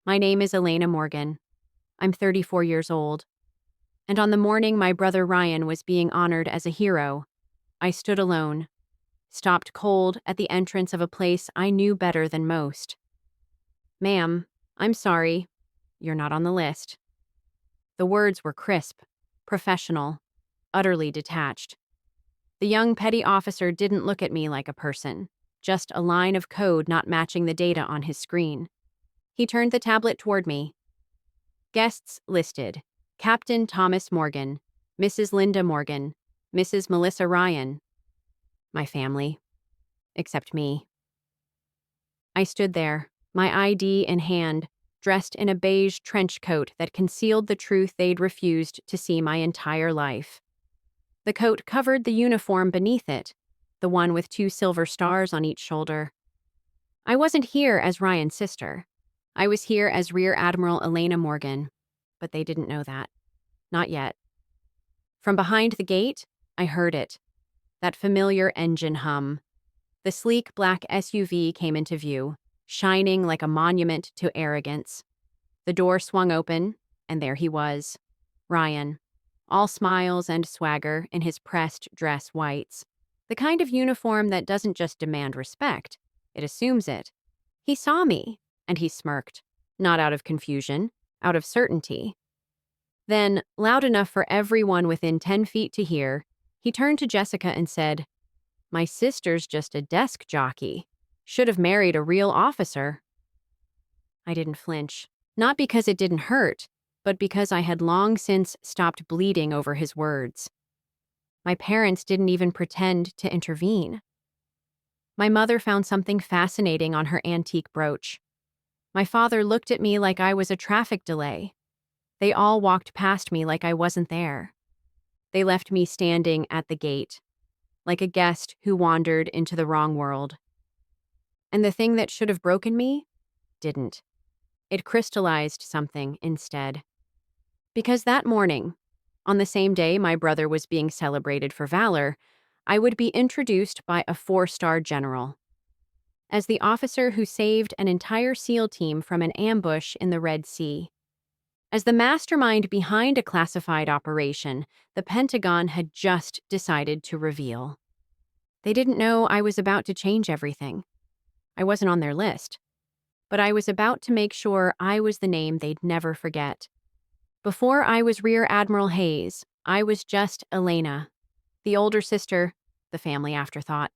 My name is Elena Morgan. I'm 34 years old. And on the morning my brother Ryan was being honored as a hero, I stood alone, stopped cold at the entrance of a place I knew better than most. Ma'am, I'm sorry. You're not on the list. The words were crisp, professional, utterly detached. The young petty officer didn't look at me like a person, just a line of code not matching the data on his screen. He turned the tablet toward me. Guests listed: Captain Thomas Morgan, Mrs. Linda Morgan, Mrs. Melissa Ryan. My family. Except me. I stood there, my ID in hand, dressed in a beige trench coat that concealed the truth they'd refused to see my entire life. The coat covered the uniform beneath it, the one with 2 silver stars on each shoulder. I wasn't here as Ryan's sister. I was here as Rear Admiral Elena Morgan, but they didn't know that. Not yet. From behind the gate, I heard it. That familiar engine hum. The sleek black SUV came into view, shining like a monument to arrogance. The door swung open, and there he was, Ryan, all smiles and swagger in his pressed dress whites. The kind of uniform that doesn't just demand respect, it assumes it. He saw me, and he smirked, not out of confusion, out of certainty. Then, loud enough for everyone within 10 feet to hear, he turned to Jessica and said, "My sister's just a desk jockey. Should have married a real officer." I didn't flinch, not because it didn't hurt, but because I had long since stopped bleeding over his words. My parents didn't even pretend to intervene. My mother found something fascinating on her antique brooch. My father looked at me like I was a traffic delay. They all walked past me like I wasn't there. They left me standing at the gate, like a guest who wandered into the wrong world. And the thing that should have broken me didn't. It crystallized something instead. Because that morning, on the same day my brother was being celebrated for valor, I would be introduced by a 4-star general as the officer who saved an entire SEAL team from an ambush in the Red Sea. As the mastermind behind a classified operation the Pentagon had just decided to reveal. They didn't know I was about to change everything. I wasn't on their list. But I was about to make sure I was the name they'd never forget. Before I was Rear Admiral Hayes, I was just Elena, the older sister, the family afterthought.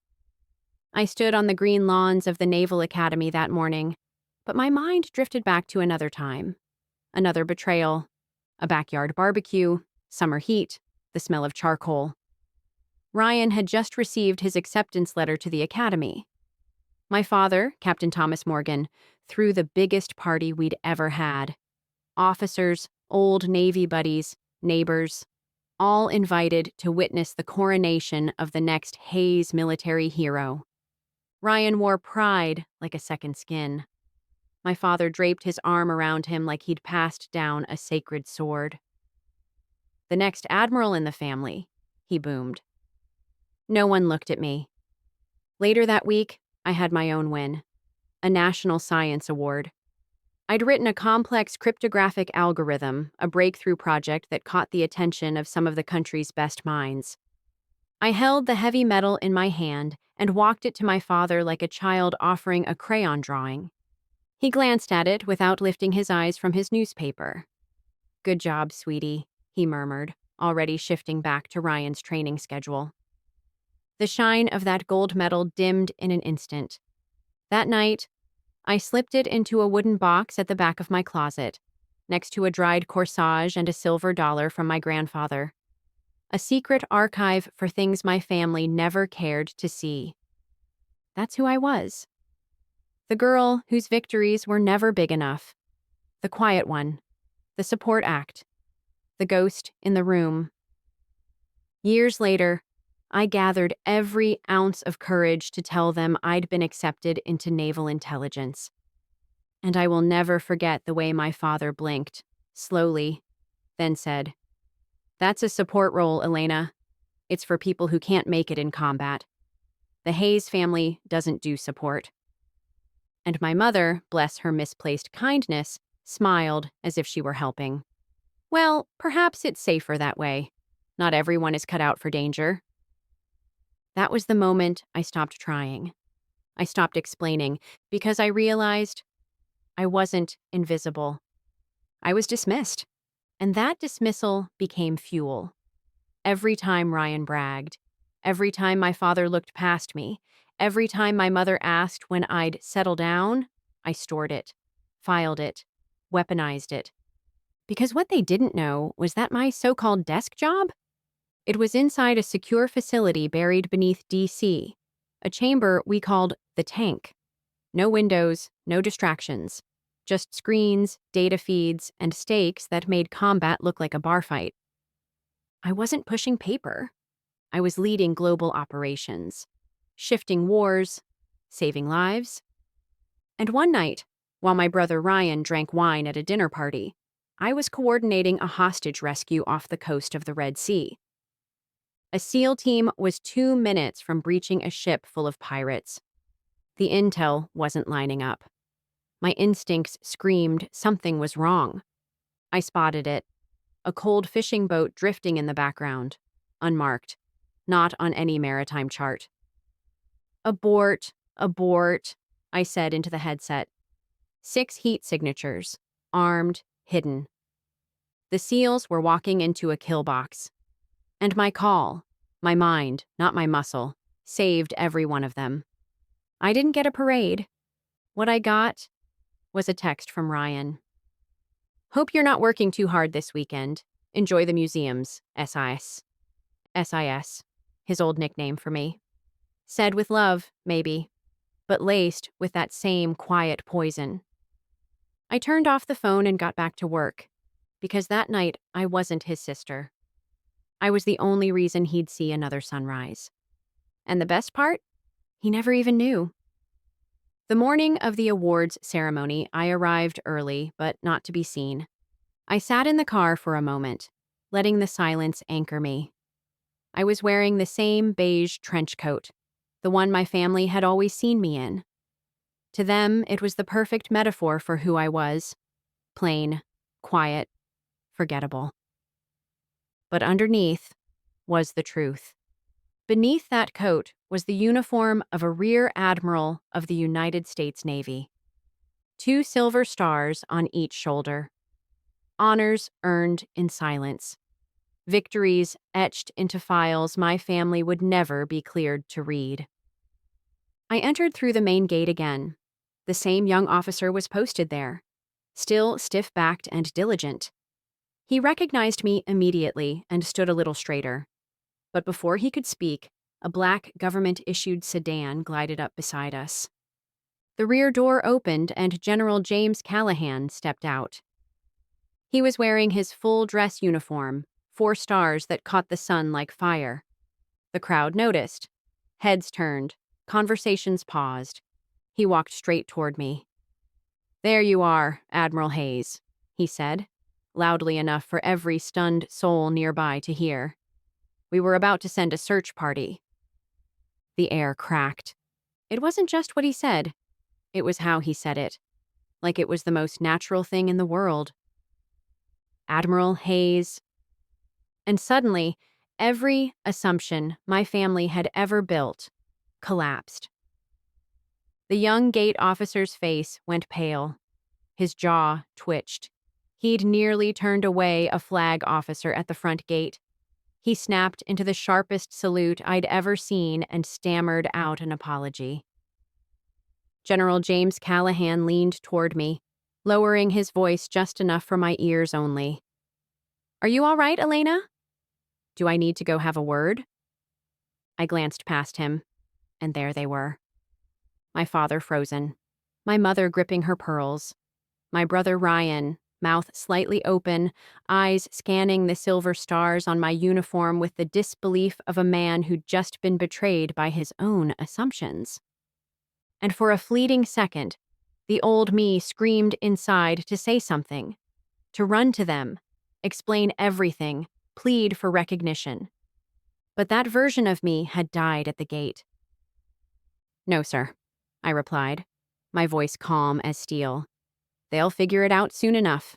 I stood on the green lawns of the Naval Academy that morning, but my mind drifted back to another time. Another betrayal, a backyard barbecue, summer heat, the smell of charcoal. Ryan had just received his acceptance letter to the academy. My father, Captain Thomas Morgan, threw the biggest party we'd ever had. Officers, old Navy buddies, neighbors, all invited to witness the coronation of the next Hayes military hero. Ryan wore pride like a second skin. My father draped his arm around him like he'd passed down a sacred sword. "The next admiral in the family," he boomed. No one looked at me. Later that week, I had my own win. A National Science Award. I'd written a complex cryptographic algorithm, a breakthrough project that caught the attention of some of the country's best minds. I held the heavy metal in my hand and walked it to my father like a child offering a crayon drawing. He glanced at it without lifting his eyes from his newspaper. "Good job, sweetie," he murmured, already shifting back to Ryan's training schedule. The shine of that gold medal dimmed in an instant. That night, I slipped it into a wooden box at the back of my closet, next to a dried corsage and a silver dollar from my grandfather. A secret archive for things my family never cared to see. That's who I was. The girl whose victories were never big enough. The quiet one. The support act. The ghost in the room. Years later, I gathered every ounce of courage to tell them I'd been accepted into naval intelligence. And I will never forget the way my father blinked, slowly, then said, "That's a support role, Elena. It's for people who can't make it in combat. The Hayes family doesn't do support." And my mother, bless her misplaced kindness, smiled as if she were helping. Well, perhaps it's safer that way. Not everyone is cut out for danger. That was the moment I stopped trying. I stopped explaining because I realized I wasn't invisible. I was dismissed, and that dismissal became fuel. Every time Ryan bragged, every time my father looked past me, every time my mother asked when I'd settle down, I stored it, filed it, weaponized it. Because what they didn't know was that my so-called desk job? It was inside a secure facility buried beneath DC, a chamber we called the tank. No windows, no distractions. Just screens, data feeds, and stakes that made combat look like a bar fight. I wasn't pushing paper. I was leading global operations, shifting wars, saving lives. And one night, while my brother Ryan drank wine at a dinner party, I was coordinating a hostage rescue off the coast of the Red Sea. A SEAL team was 2 minutes from breaching a ship full of pirates. The intel wasn't lining up. My instincts screamed something was wrong. I spotted it. A cold fishing boat drifting in the background, unmarked, not on any maritime chart. Abort, abort, I said into the headset. 6 heat signatures, armed, hidden. The SEALs were walking into a kill box. And my call, my mind, not my muscle, saved every one of them. I didn't get a parade. What I got was a text from Ryan. Hope you're not working too hard this weekend. Enjoy the museums, SIS. SIS, his old nickname for me. Said with love, maybe, but laced with that same quiet poison. I turned off the phone and got back to work, because that night I wasn't his sister. I was the only reason he'd see another sunrise. And the best part? He never even knew. The morning of the awards ceremony, I arrived early, but not to be seen. I sat in the car for a moment, letting the silence anchor me. I was wearing the same beige trench coat, the one my family had always seen me in. To them, it was the perfect metaphor for who I was. Plain, quiet, forgettable. But underneath was the truth. Beneath that coat was the uniform of a Rear Admiral of the United States Navy. 2 silver stars on each shoulder. Honors earned in silence. Victories etched into files my family would never be cleared to read. I entered through the main gate again. The same young officer was posted there, still stiff-backed and diligent. He recognized me immediately and stood a little straighter. But before he could speak, a black government-issued sedan glided up beside us. The rear door opened and General James Callahan stepped out. He was wearing his full dress uniform, 4 stars that caught the sun like fire. The crowd noticed. Heads turned. Conversations paused. He walked straight toward me. "There you are, Admiral Hayes," he said, loudly enough for every stunned soul nearby to hear. "We were about to send a search party." The air cracked. It wasn't just what he said. It was how he said it. Like it was the most natural thing in the world. Admiral Hayes. And suddenly, every assumption my family had ever built collapsed. The young gate officer's face went pale. His jaw twitched. He'd nearly turned away a flag officer at the front gate. He snapped into the sharpest salute I'd ever seen and stammered out an apology. General James Callahan leaned toward me, lowering his voice just enough for my ears only. "Are you all right, Elena? Do I need to go have a word?" I glanced past him, and there they were. My father frozen, my mother gripping her pearls, my brother Ryan, mouth slightly open, eyes scanning the silver stars on my uniform with the disbelief of a man who'd just been betrayed by his own assumptions. And for a fleeting second, the old me screamed inside to say something, to run to them, explain everything, plead for recognition. But that version of me had died at the gate. "No, sir," I replied, my voice calm as steel. They'll figure it out soon enough.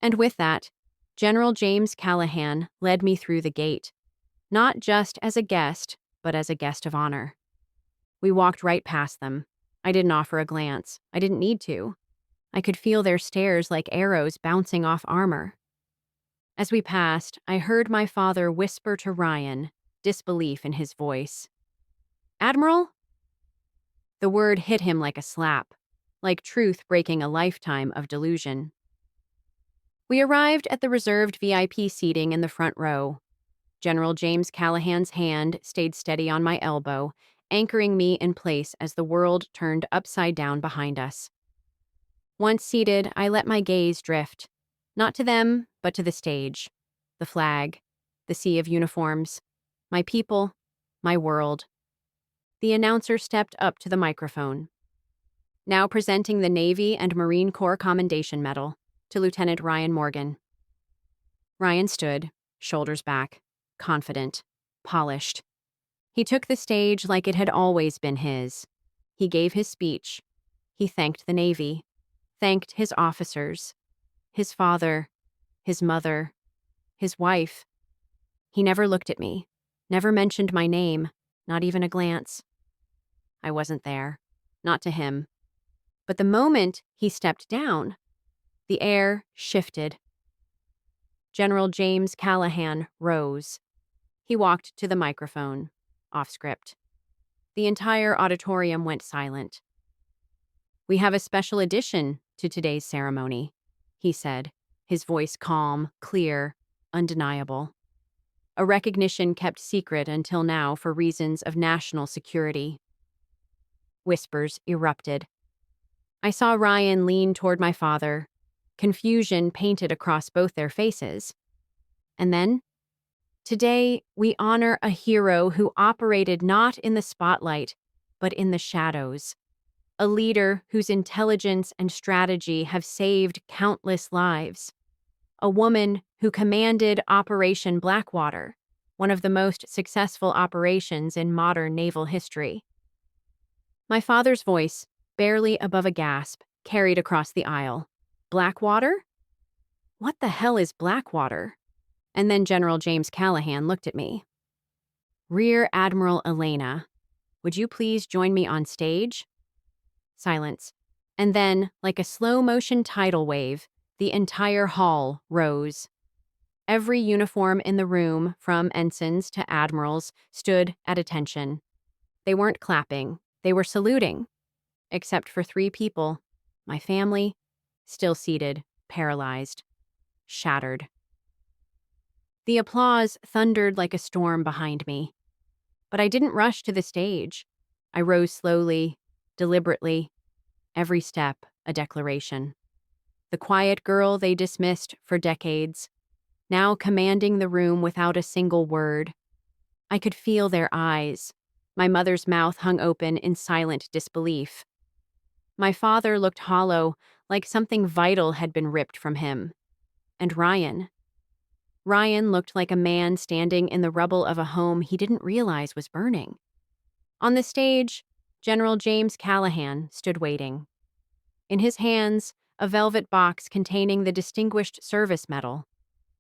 And with that, General James Callahan led me through the gate, not just as a guest, but as a guest of honor. We walked right past them. I didn't offer a glance. I didn't need to. I could feel their stares like arrows bouncing off armor. As we passed, I heard my father whisper to Ryan, disbelief in his voice. "Admiral?" The word hit him like a slap, like truth breaking a lifetime of delusion. We arrived at the reserved VIP seating in the front row. General James Callahan's hand stayed steady on my elbow, anchoring me in place as the world turned upside down behind us. Once seated, I let my gaze drift, not to them, but to the stage, the flag, the sea of uniforms, my people, my world. The announcer stepped up to the microphone. Now presenting the Navy and Marine Corps Commendation Medal to Lieutenant Ryan Morgan. Ryan stood, shoulders back, confident, polished. He took the stage like it had always been his. He gave his speech. He thanked the Navy, thanked his officers, his father, his mother, his wife. He never looked at me, never mentioned my name, not even a glance. I wasn't there, not to him. But the moment he stepped down, the air shifted. General James Callahan rose. He walked to the microphone, off script. The entire auditorium went silent. "We have a special addition to today's ceremony," he said, his voice calm, clear, undeniable. A recognition kept secret until now for reasons of national security. Whispers erupted. I saw Ryan lean toward my father, confusion painted across both their faces. And then, today, we honor a hero who operated not in the spotlight, but in the shadows. A leader whose intelligence and strategy have saved countless lives. A woman who commanded Operation Blackwater, one of the most successful operations in modern naval history. My father's voice, barely above a gasp, carried across the aisle. "Blackwater? What the hell is Blackwater?" And then General James Callahan looked at me. "Rear Admiral Elena, would you please join me on stage?" Silence. And then, like a slow-motion tidal wave, the entire hall rose. Every uniform in the room, from ensigns to admirals, stood at attention. They weren't clapping, they were saluting. Except for 3 people, my family, still seated, paralyzed, shattered. The applause thundered like a storm behind me. But I didn't rush to the stage. I rose slowly, deliberately, every step a declaration. The quiet girl they dismissed for decades, now commanding the room without a single word. I could feel their eyes. My mother's mouth hung open in silent disbelief. My father looked hollow, like something vital had been ripped from him. And Ryan looked like a man standing in the rubble of a home he didn't realize was burning. On the stage, General James Callahan stood waiting. In his hands, a velvet box containing the Distinguished Service Medal,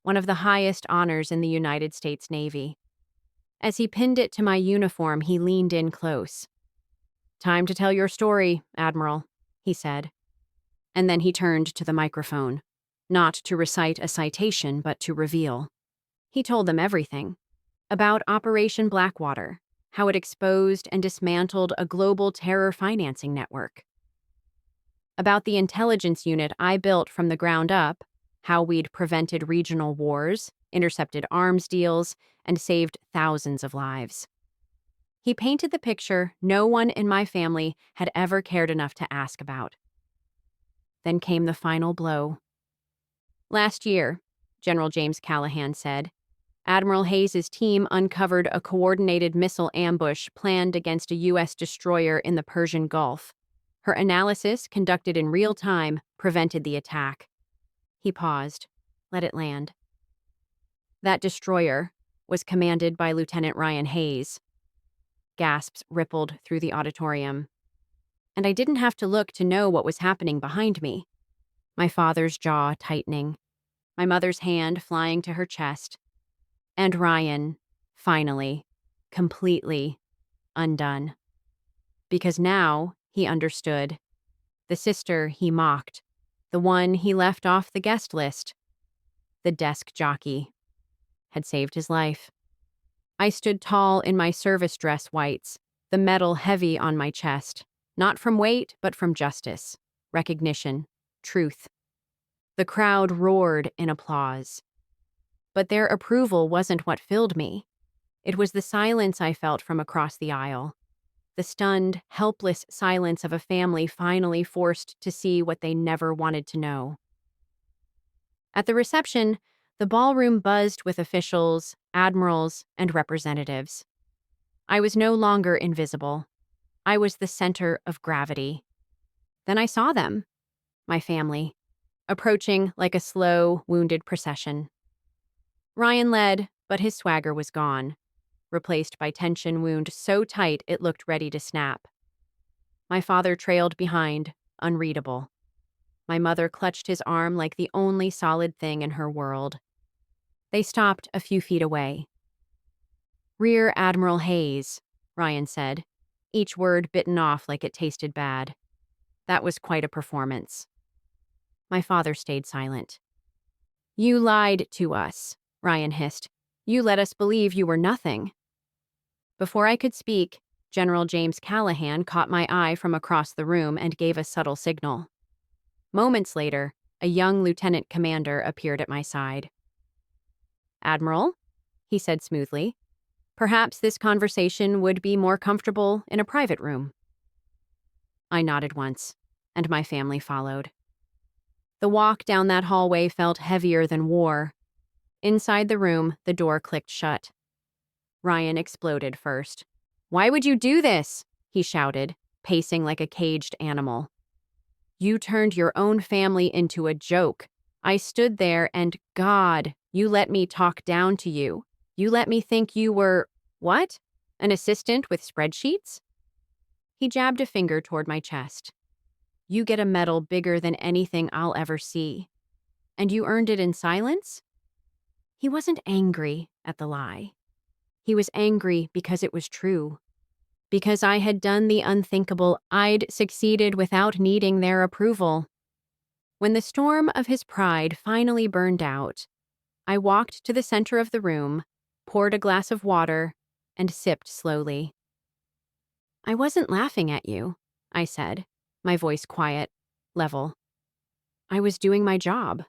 one of the highest honors in the United States Navy. As he pinned it to my uniform, he leaned in close. "Time to tell your story, Admiral," he said. And then he turned to the microphone, not to recite a citation, but to reveal. He told them everything. About Operation Blackwater, how it exposed and dismantled a global terror financing network. About the intelligence unit I built from the ground up, how we'd prevented regional wars, intercepted arms deals, and saved thousands of lives. He painted the picture no one in my family had ever cared enough to ask about. Then came the final blow. "Last year," General James Callahan said, "Admiral Hayes's team uncovered a coordinated missile ambush planned against a U.S. destroyer in the Persian Gulf. Her analysis, conducted in real time, prevented the attack." He paused. Let it land. "That destroyer was commanded by Lieutenant Ryan Hayes." Gasps rippled through the auditorium. And I didn't have to look to know what was happening behind me. my father's jaw tightening, my mother's hand flying to her chest, and Ryan, finally, completely undone. Because now he understood. The sister he mocked, the one he left off the guest list, the desk jockey, had saved his life. I stood tall in my service dress whites, the medal heavy on my chest, not from weight, but from justice, recognition, truth. The crowd roared in applause. But their approval wasn't what filled me. It was the silence I felt from across the aisle. The stunned, helpless silence of a family finally forced to see what they never wanted to know. At the reception, the ballroom buzzed with officials, admirals, and representatives. I was no longer invisible. I was the center of gravity. Then I saw them, my family, approaching like a slow, wounded procession. Ryan led, but his swagger was gone, replaced by tension wound so tight it looked ready to snap. My father trailed behind, unreadable. My mother clutched his arm like the only solid thing in her world. They stopped a few feet away. "Rear Admiral Hayes," Ryan said, each word bitten off like it tasted bad. That was quite a performance. My father stayed silent. "You lied to us," Ryan hissed. "You let us believe you were nothing." Before I could speak, General James Callahan caught my eye from across the room and gave a subtle signal. Moments later, a young lieutenant commander appeared at my side. "Admiral," he said smoothly, "perhaps this conversation would be more comfortable in a private room." I nodded once, and my family followed. The walk down that hallway felt heavier than war. Inside the room, the door clicked shut. Ryan exploded first. "Why would you do this?" he shouted, pacing like a caged animal. "You turned your own family into a joke. I stood there and, God, you let me talk down to you. You let me think you were, what? An assistant with spreadsheets?" He jabbed a finger toward my chest. "You get a medal bigger than anything I'll ever see. And you earned it in silence?" He wasn't angry at the lie. He was angry because it was true. Because I had done the unthinkable, I'd succeeded without needing their approval. When the storm of his pride finally burned out, I walked to the center of the room, poured a glass of water, and sipped slowly. "I wasn't laughing at you," I said, my voice quiet, level. "I was doing my job."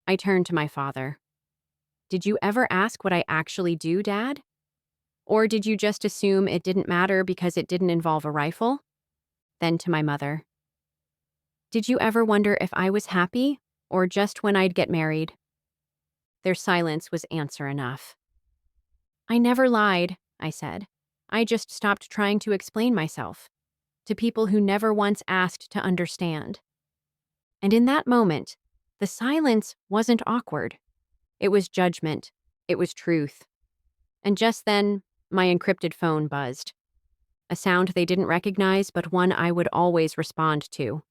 I turned to my father. "Did you ever ask what I actually do, Dad? Or did you just assume it didn't matter because it didn't involve a rifle?" Then to my mother. "Did you ever wonder if I was happy, or just when I'd get married?" Their silence was answer enough. "I never lied," I said. "I just stopped trying to explain myself to people who never once asked to understand." And in that moment, the silence wasn't awkward. It was judgment. It was truth. And just then, my encrypted phone buzzed. A sound they didn't recognize, but one I would always respond to.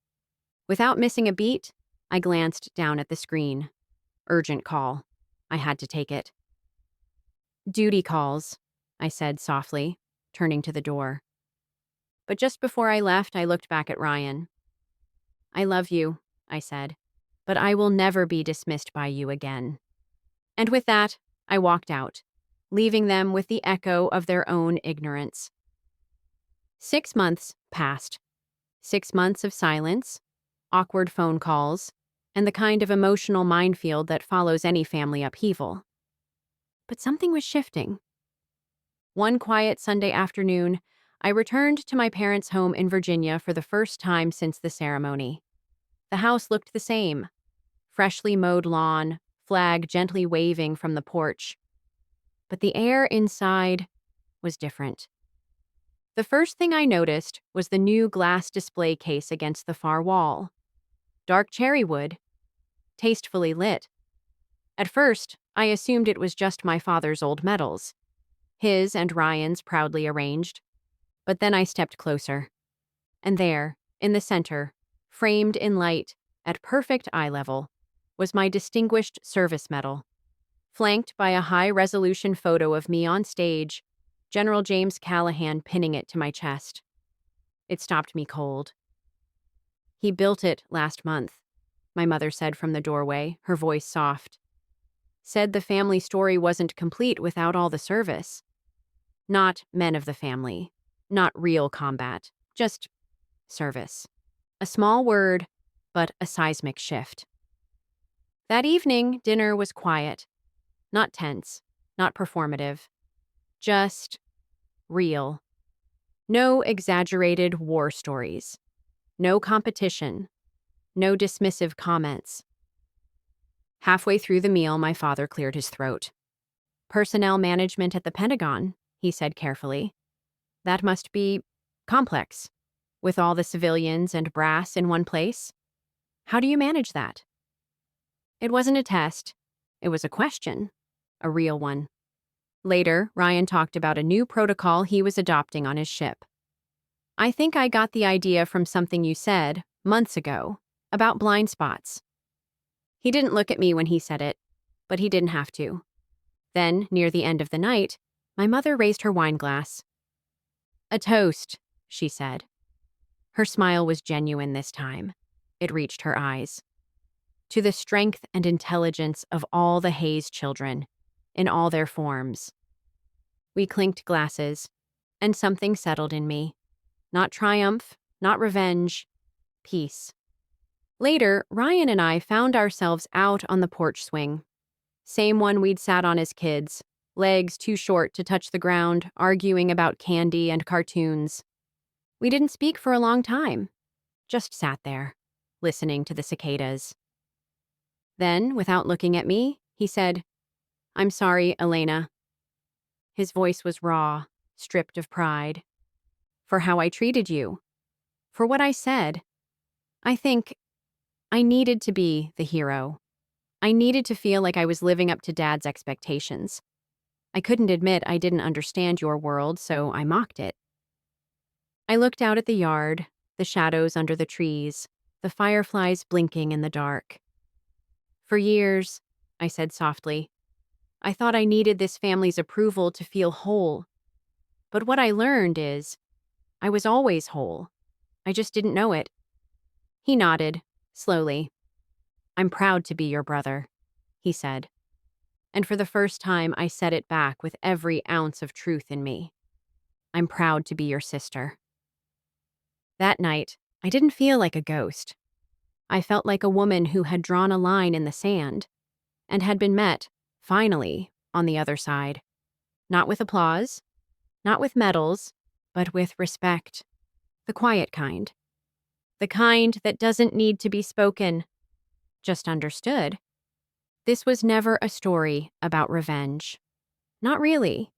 Without missing a beat, I glanced down at the screen. Urgent call. I had to take it. "Duty calls," I said softly, turning to the door. But just before I left, I looked back at Ryan. "I love you," I said, "but I will never be dismissed by you again." And with that, I walked out, leaving them with the echo of their own ignorance. 6 months passed. 6 months of silence, awkward phone calls, and the kind of emotional minefield that follows any family upheaval. But something was shifting. One quiet Sunday afternoon, I returned to my parents' home in Virginia for the first time since the ceremony. The house looked the same. Freshly mowed lawn, flag gently waving from the porch. But the air inside was different. The first thing I noticed was the new glass display case against the far wall. Dark cherry wood, tastefully lit. At first, I assumed it was just my father's old medals, his and Ryan's proudly arranged. But then I stepped closer. And there, in the center, framed in light, at perfect eye level, was my Distinguished Service Medal, flanked by a high-resolution photo of me on stage, General James Callahan pinning it to my chest. It stopped me cold. "He built it last month," my mother said from the doorway, her voice soft. "Said the family story wasn't complete without all the service. Not men of the family. Not real combat. Just service. A small word, but a seismic shift." That evening, dinner was quiet. Not tense. Not performative. Just real. No exaggerated war stories. No competition. No dismissive comments. Halfway through the meal, my father cleared his throat. "Personnel management at the Pentagon," he said carefully. "That must be complex, with all the civilians and brass in one place. How do you manage that?" It wasn't a test. It was a question. A real one. Later, Ryan talked about a new protocol he was adopting on his ship. "I think I got the idea from something you said, months ago, about blind spots." He didn't look at me when he said it, but he didn't have to. Then, near the end of the night, my mother raised her wine glass. "A toast," she said. Her smile was genuine this time. It reached her eyes. "To the strength and intelligence of all the Hayes children, in all their forms." We clinked glasses, and something settled in me. Not triumph, not revenge, peace. Later, Ryan and I found ourselves out on the porch swing. Same one we'd sat on as kids, legs too short to touch the ground, arguing about candy and cartoons. We didn't speak for a long time, just sat there, listening to the cicadas. Then, without looking at me, he said, "I'm sorry, Elena." His voice was raw, stripped of pride. "For how I treated you. For what I said. I think I needed to be the hero. I needed to feel like I was living up to Dad's expectations. I couldn't admit I didn't understand your world, so I mocked it." I looked out at the yard, the shadows under the trees, the fireflies blinking in the dark. "For years," I said softly, "I thought I needed this family's approval to feel whole. But what I learned is, I was always whole. I just didn't know it." He nodded, slowly. "I'm proud to be your brother," he said. And for the first time, I said it back with every ounce of truth in me. "I'm proud to be your sister." That night, I didn't feel like a ghost. I felt like a woman who had drawn a line in the sand and had been met, finally, on the other side. Not with applause, not with medals, but with respect. The quiet kind. The kind that doesn't need to be spoken, just understood. This was never a story about revenge. Not really.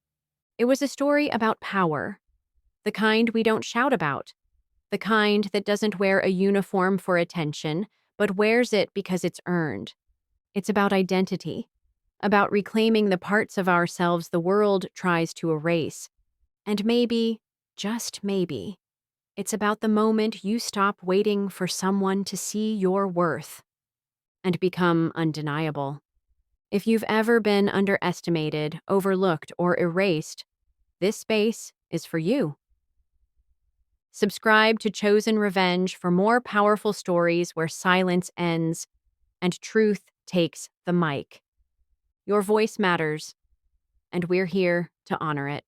It was a story about power. The kind we don't shout about. The kind that doesn't wear a uniform for attention, but wears it because it's earned. It's about identity. About reclaiming the parts of ourselves the world tries to erase. And maybe, just maybe, it's about the moment you stop waiting for someone to see your worth and become undeniable. If you've ever been underestimated, overlooked, or erased, this space is for you. Subscribe to Chosen Revenge for more powerful stories where silence ends and truth takes the mic. Your voice matters, and we're here to honor it.